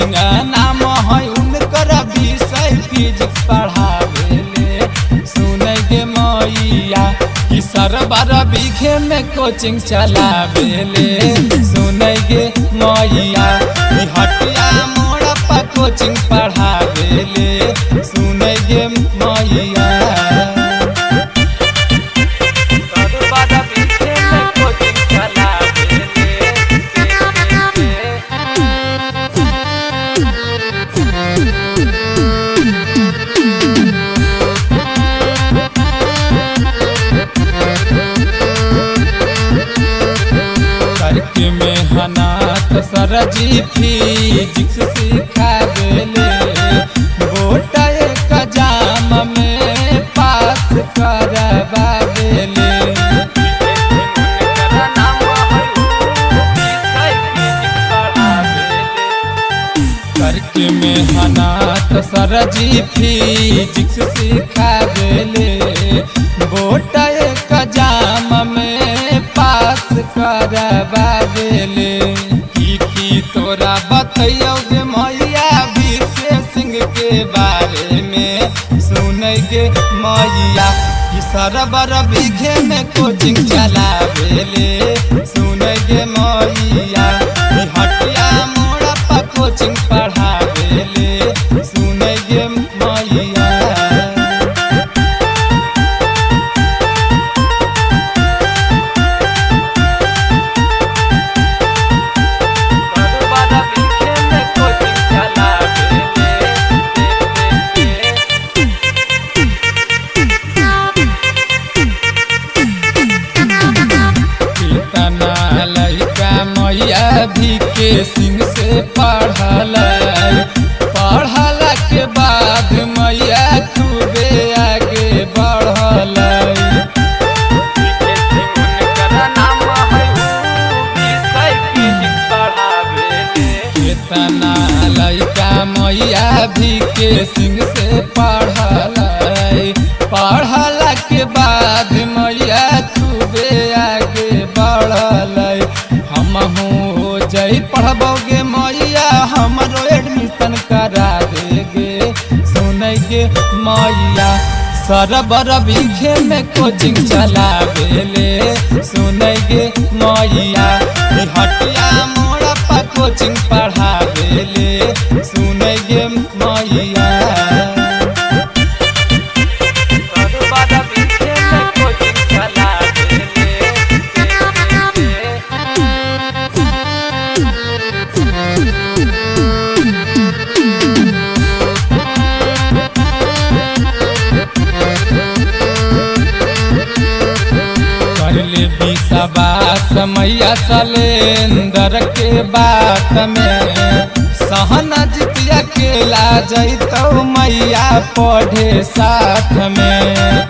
सिंह नाम है उनकर विषय फिजिक्स पढ़ावेले। सुने गे मैया कि सरबर बीघे में कोचिंग चलावेले। सुने गे मैया कि हटिया मोड़ पर कोचिंग पढ़ावेले। सुने गे मैया करके मेहनत सरजी फिजिक्स सिखावेले। बोर्ड एग्जाम में पास करवावेले। करके मेहनत सरजी फिजिक्स सिखावेले। बोर्ड एग्जाम में पास करवावेले। की तोरा बतैयो गे मैया विशेष सिंह के बारे में। सुने गे मैया कि सरबर बीघे में कोचिंग चलावेले। सुने गे मैया कि हटिया मोड़ पर कोचिंग पढ़ावेले। सुने गे मैया भी के सिंह से पढ़ल। पढ़ला के बाद मैया खूबे आगे बढ़ल। कितना लड़का मैया भी के सिंह से पढ़ल। पढ़ला के बाद मैया खूबे आगे बढ़ल। हमहू जई पढ़बोगे मैया हमरो एडमिशन करा देगे। सुने गे मैया सरबर बीघे में कोचिंग चलावेले। सुने गे मैया हटिया मोड़ पर कोचिंग पढ़ावेले। सुने गे मैया मैया सलेंदर के बात में सहना जितिया के ला जैतो मैया पढ़े साथ में।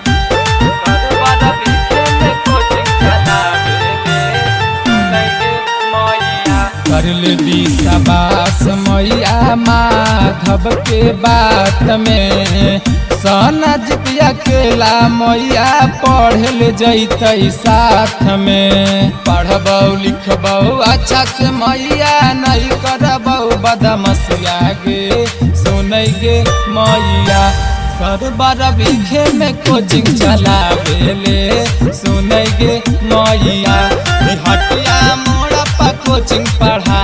करले विश्वास मैया माधव के बात में। सहना जितिया के ला मैया पढ़ल जैते साथ में। पढ़बौ लिखबौ अच्छा से मैया नहीं करबौ बदमाशिया गे। सुने गे मैया सरबर बीघे में कोचिंग चलावेले। सुने गे मैया हटिया मोड़ पर कोचिंग पढ़ा